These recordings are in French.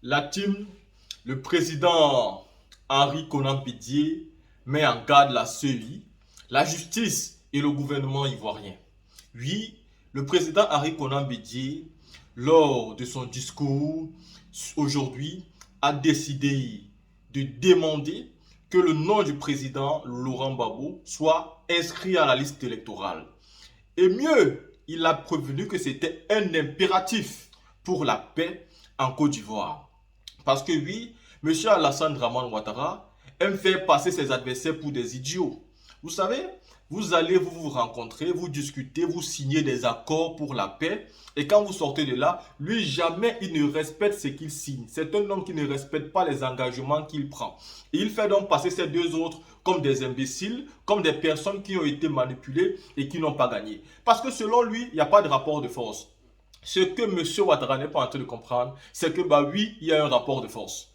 La team, le président Henri Konan Bédié met en garde la CEI, la justice et le gouvernement ivoirien. Oui, le président Henri Konan Bédié, lors de son discours aujourd'hui, a décidé de demander que le nom du président Laurent Gbagbo soit inscrit à la liste électorale. Et mieux, il a prévenu que c'était un impératif pour la paix en Côte d'Ivoire. Parce que oui, M. Alassane Draman Ouattara aime faire passer ses adversaires pour des idiots. Vous savez, vous allez vous rencontrer, vous discuter, vous signer des accords pour la paix. Et quand vous sortez de là, lui, jamais il ne respecte ce qu'il signe. C'est un homme qui ne respecte pas les engagements qu'il prend. Et il fait donc passer ces deux autres comme des imbéciles, comme des personnes qui ont été manipulées et qui n'ont pas gagné. Parce que selon lui, il n'y a pas de rapport de force. Ce que M. Ouattara n'est pas en train de comprendre, c'est que bah oui, il y a un rapport de force.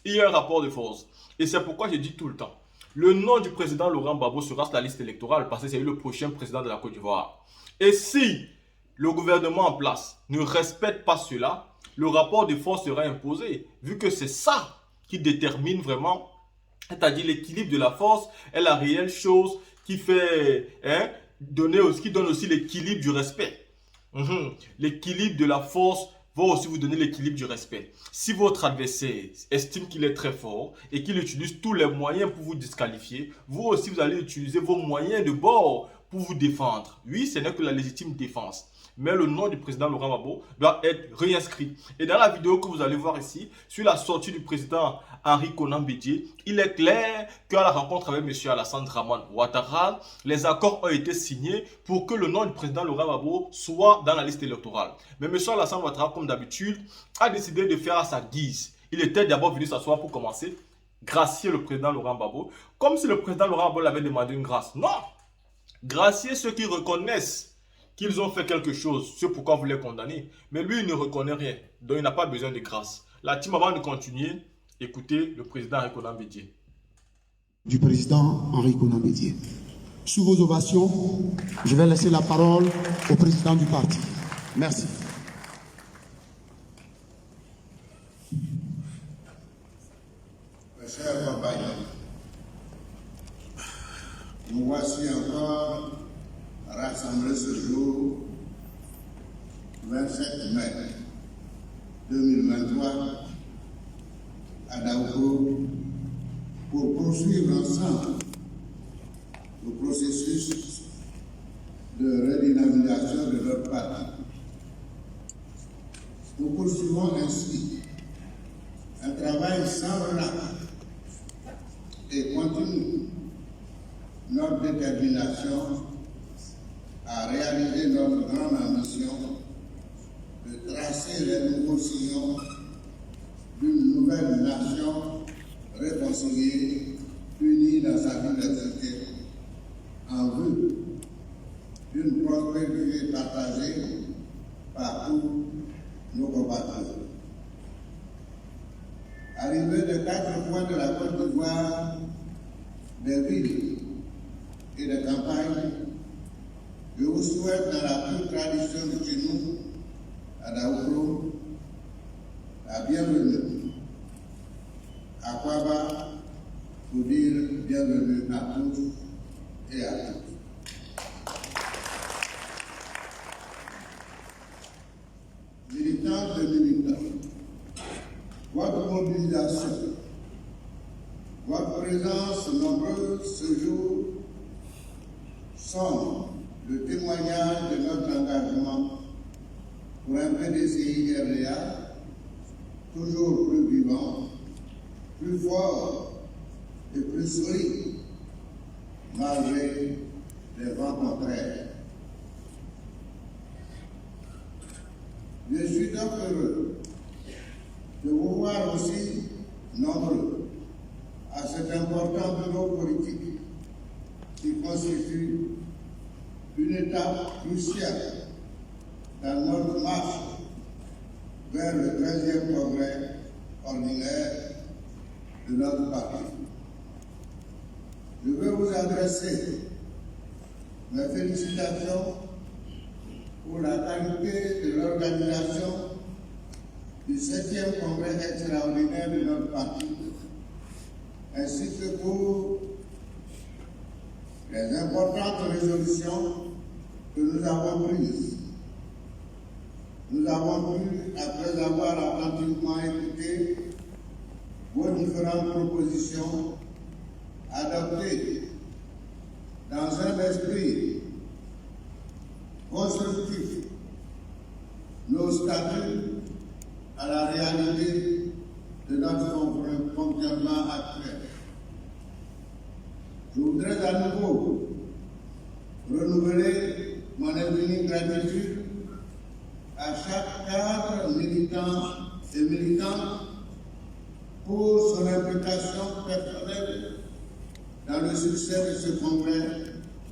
Il y a un rapport de force. Et c'est pourquoi je dis tout le temps, le nom du président Laurent Gbagbo sera sur la liste électorale parce que c'est lui le prochain président de la Côte d'Ivoire. Et si le gouvernement en place ne respecte pas cela, le rapport de force sera imposé, vu que c'est ça qui détermine vraiment, c'est-à-dire l'équilibre de la force est la réelle chose qui fait, qui donne aussi l'équilibre du respect. L'équilibre de la force va aussi vous donner l'équilibre du respect. Si votre adversaire estime qu'il est très fort et qu'il utilise tous les moyens pour vous disqualifier, vous aussi vous allez utiliser vos moyens de bord pour vous défendre. Oui, ce n'est que la légitime défense. Mais le nom du président Laurent Gbagbo doit être réinscrit. Et dans la vidéo que vous allez voir ici, sur la sortie du président Henri Konan Bédié, il est clair qu'à la rencontre avec M. Alassane Draman Ouattara, les accords ont été signés pour que le nom du président Laurent Gbagbo soit dans la liste électorale. Mais M. Alassane Ouattara, comme d'habitude, a décidé de faire à sa guise. Il était d'abord venu s'asseoir pour commencer, gracier le président Laurent Gbagbo, comme si le président Laurent Gbagbo l'avait demandé une grâce. Non! Gracier ceux qui reconnaissent qu'ils ont fait quelque chose, c'est pourquoi vous les condamnez. Mais lui, il ne reconnaît rien, donc il n'a pas besoin de grâce. La team, avant de continuer, écoutez le président Henri Konan Bédié. Du président Henri Konan Bédié. Sous vos ovations, je vais laisser la parole au président du parti. Merci. Mes chers compagnons, nous voici encore rassemblés ce jour, 27 mai 2023, à Daouro, pour poursuivre ensemble le processus de redynamisation de notre parti. Nous poursuivons ainsi un travail sans relâche et continue notre détermination à réaliser notre grande ambition de tracer les nouveaux sillons d'une nouvelle nation réconciliée, unie dans sa diversité, en vue d'une prospérité partagée par tous nos compatriotes. Arrivé de 4 coins de la Côte d'Ivoire, des villes et des campagnes, je vous souhaite dans la pure tradition de chez nous, à Daouro, la bienvenue. À Kwaba, pour dire bienvenue à tous et à toutes. Militantes et militants, votre mobilisation, votre présence nombreuse ce jour sont le témoignage de notre engagement pour un PDCI-RDA toujours plus vivant, plus fort et plus solide, malgré les vents contraires. Je suis donc heureux de vous voir aussi nombreux à cet important bureau politique qui constitue une étape cruciale dans notre marche vers le 13e congrès ordinaire de notre parti. Je veux vous adresser mes félicitations pour la qualité de l'organisation du 7e congrès extraordinaire de notre parti, ainsi que pour les importantes résolutions que nous avons prises. Nous avons pu, après avoir attentivement écouté vos différentes propositions, adopter dans un esprit constructif nos statuts à la réalité de notre fonctionnement actuel. Je voudrais à nouveau renouveler mon infinie gratitude à chaque cadre militant et militante pour son implication personnelle dans le succès de ce congrès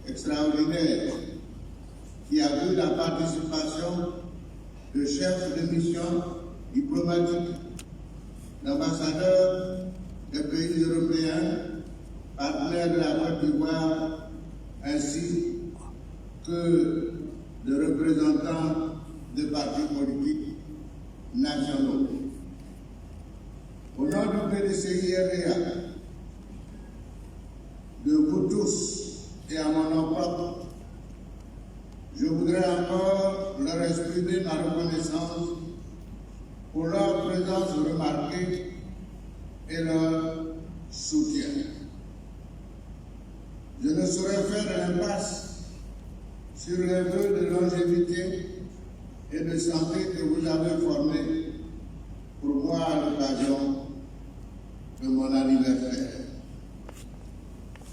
extraordinaire qui a vu la participation de chefs de mission diplomatiques, d'ambassadeurs des pays européens, partenaires de la Côte d'Ivoire, ainsi que de représentants de partis politiques nationaux. Au nom du PDCI-RDA, de vous tous et à mon nom propre, je voudrais encore leur exprimer ma reconnaissance pour leur présence remarquée et leur soutien. Je ne saurais faire l'impasse sur les vœux de longévité et de santé que vous avez formés pour moi à l'occasion de mon anniversaire.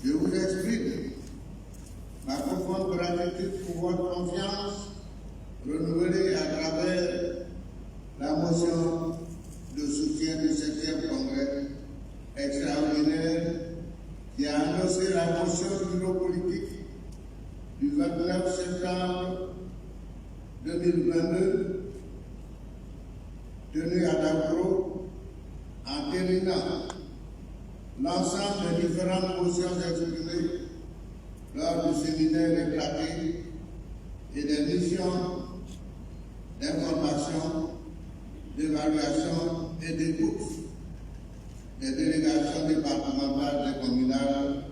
Je vous exprime ma profonde gratitude pour votre confiance renouvelée à travers la motion de soutien du 7e congrès extraordinaire qui a annoncé la motion du bureau politique du 29 septembre 2022 tenue à Dakar, entérinant l'ensemble des différentes motions exprimées lors du séminaire éclaté et des missions d'information, d'évaluation et d'écoute des délégations départementales et communales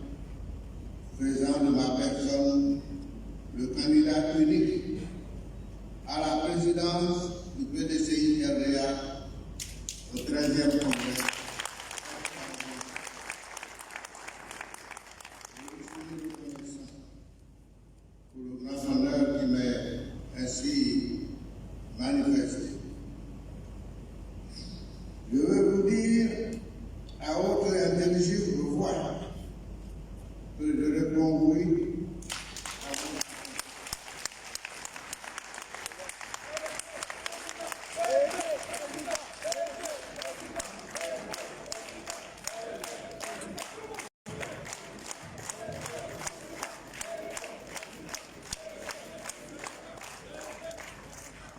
faisant de ma personne le candidat unique à la présidence du PDCI-RDA au 13e congrès. Pour le grand honneur qui m'est ainsi manifesté. Je veux vous dire à haute et intelligible voix que je réponds oui à votre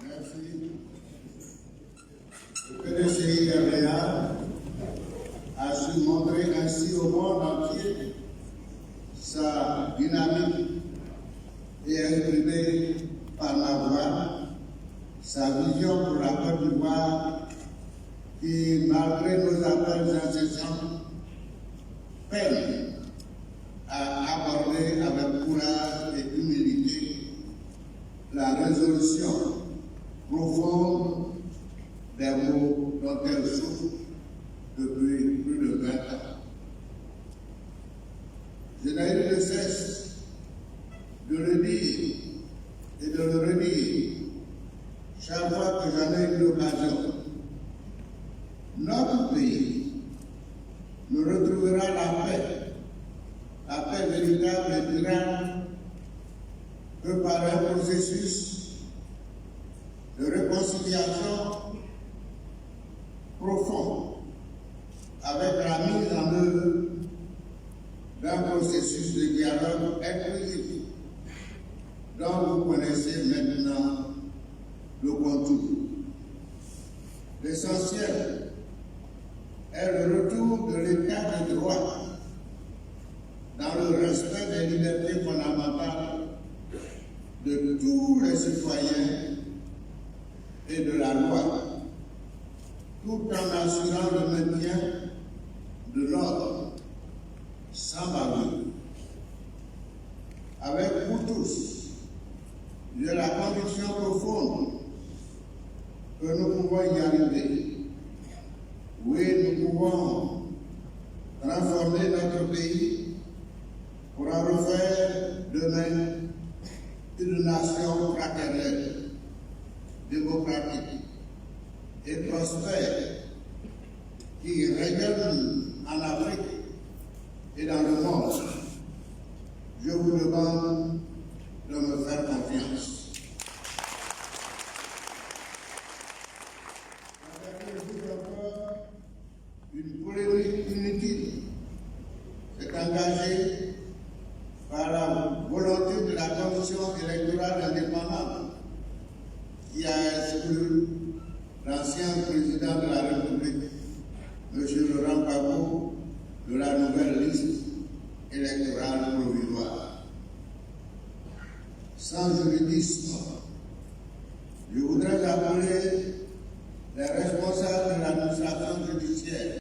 Merci. Le PDCI-RDA a su montrer ainsi au monde entier sa dynamique et exprimer par la voix sa vision pour la Côte d'Ivoire qui, malgré nos appels incessants, peine à aborder avec courage et humilité la résolution profonde des maux dont elle souffre depuis plus de 20 ans. Je n'ai eu de cesse de le dire et de le redire chaque fois que j'en ai eu l'occasion. Notre pays ne retrouvera la paix véritable et durable, que par un processus de réconciliation profond avec la mise en œuvre d'un processus de dialogue inclusif dont vous connaissez maintenant le contour. L'essentiel est le retour de l'état de droit dans le respect des libertés fondamentales de tous les citoyens et de la loi, tout en assurant le maintien de l'ordre sans bavure. Avec vous tous, j'ai la conviction profonde que nous pouvons y arriver. Oui, nous pouvons transformer notre pays pour en refaire demain une nation fraternelle, démocratique et prospère qui rayonne en Afrique et dans le monde. Je vous demande de me faire confiance. Une polémique inutile s'est engagée par la volonté de la Commission électorale indépendante qui a exclu l'ancien président de la République, M. Laurent Gbagbo, de la nouvelle liste électorale provisoire. Sans juridisme, je voudrais appeler les responsables de l'administration judiciaire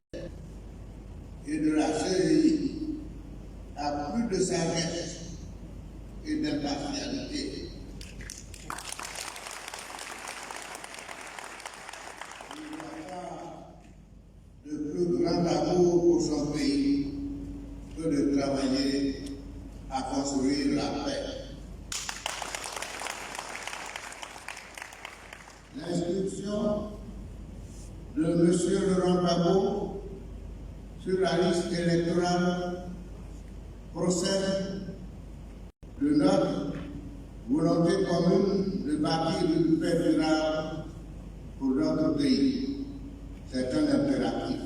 et de la CEI à plus de sagesse et d'impartialité. Il n'y a pas de plus grand amour pour son pays que de travailler à construire la paix. L'inscription de M. Laurent Gbagbo sur la liste électorale procède de notre volonté commune de bâtir une paix durable pour notre pays. C'est un impératif.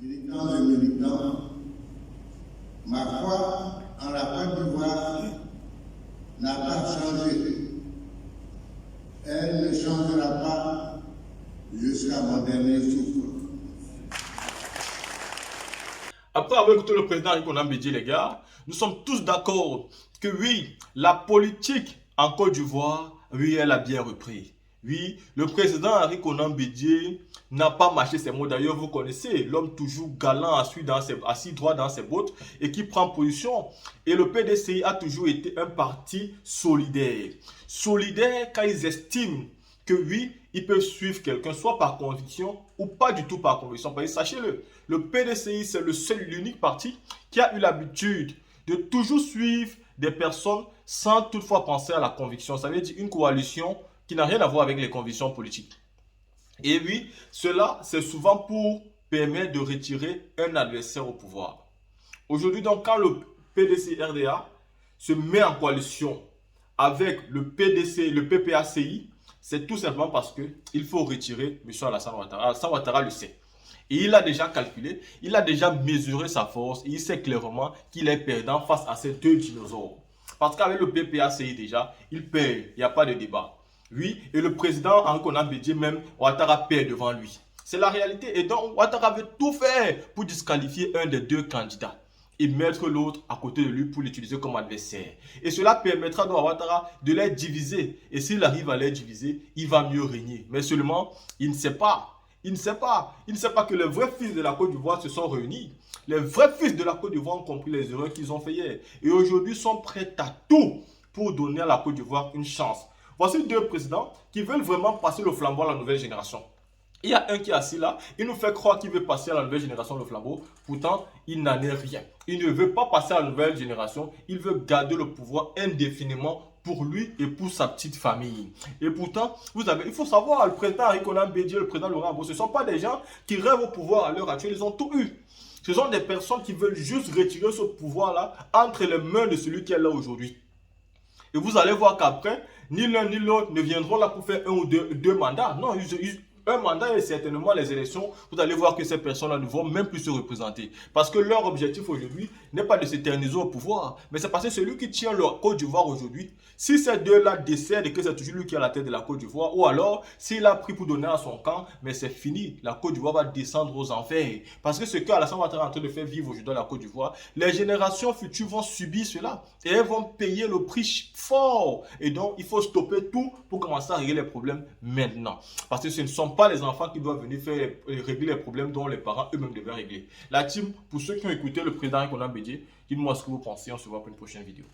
Militants et militants, ma foi en la Côte d'Ivoire n'a pas changé. Elle ne changera pas jusqu'à mon dernier souffle. Après avoir écouté le président Henri Konan Bédié, les gars, nous sommes tous d'accord que oui, la politique en Côte d'Ivoire, oui, elle a bien repris. Oui, le président Henri Konan Bédié n'a pas mâché ses mots. D'ailleurs, vous connaissez l'homme toujours galant, assis droit dans ses bottes et qui prend position. Et le PDCI a toujours été un parti solidaire. Solidaire quand ils estiment que oui, ils peuvent suivre quelqu'un, soit par conviction ou pas du tout par conviction. Parce que sachez-le, le PDCI, c'est le seul, l'unique parti qui a eu l'habitude de toujours suivre des personnes sans toutefois penser à la conviction. Ça veut dire une coalition qui n'a rien à voir avec les convictions politiques. Et oui, cela, c'est souvent pour permettre de retirer un adversaire au pouvoir. Aujourd'hui, donc, quand le PDC-RDA se met en coalition avec le PDC, le PPACI, c'est tout simplement parce qu'il faut retirer M. Alassane Ouattara. Alassane Ouattara le sait. Et il a déjà calculé, il a déjà mesuré sa force. Et il sait clairement qu'il est perdant face à ces deux dinosaures. Parce qu'avec le PPACI déjà, il perd, il n'y a pas de débat. Oui, et le président Henri Konan Bédié même, Ouattara perd devant lui. C'est la réalité. Et donc, Ouattara veut tout faire pour disqualifier un des deux candidats et mettre l'autre à côté de lui pour l'utiliser comme adversaire. Et cela permettra donc à Ouattara de les diviser. Et s'il arrive à les diviser, il va mieux régner. Mais seulement, il ne sait pas. Il ne sait pas que les vrais fils de la Côte d'Ivoire se sont réunis. Les vrais fils de la Côte d'Ivoire ont compris les erreurs qu'ils ont fait hier. Et aujourd'hui, sont prêts à tout pour donner à la Côte d'Ivoire une chance. Voici deux présidents qui veulent vraiment passer le flambeau à la nouvelle génération. Il y a un qui est assis là, il nous fait croire qu'il veut passer à la nouvelle génération le flambeau. Pourtant, il n'en est rien. Il ne veut pas passer à la nouvelle génération. Il veut garder le pouvoir indéfiniment pour lui et pour sa petite famille. Et pourtant, il faut savoir, le président Henri Konan Bédié, le président Laurent Gbagbo, ce ne sont pas des gens qui rêvent au pouvoir à l'heure actuelle. Ils ont tout eu. Ce sont des personnes qui veulent juste retirer ce pouvoir-là entre les mains de celui qui est là aujourd'hui. Et vous allez voir qu'après, ni l'un ni l'autre ne viendront là pour faire un ou deux mandats. Non, un mandat et certainement les élections, vous allez voir que ces personnes-là ne vont même plus se représenter. Parce que leur objectif aujourd'hui n'est pas de s'éterniser au pouvoir, mais c'est parce que celui qui tient la Côte d'Ivoire aujourd'hui, si ces deux-là décèdent et que c'est toujours lui qui est à la tête de la Côte d'Ivoire, ou alors s'il a pris pour donner à son camp, mais c'est fini, la Côte d'Ivoire va descendre aux enfers. Parce que ce qu'Alassane Ouattara est en train de faire vivre aujourd'hui dans la Côte d'Ivoire, les générations futures vont subir cela et elles vont payer le prix fort. Et donc, il faut stopper tout pour commencer à régler les problèmes maintenant. Parce que ce ne sont pas les enfants qui doivent venir faire régler les problèmes dont les parents eux-mêmes devaient régler. La team, pour ceux qui ont écouté le président Konan Bédié, dites-moi ce que vous pensez. On se voit pour une prochaine vidéo.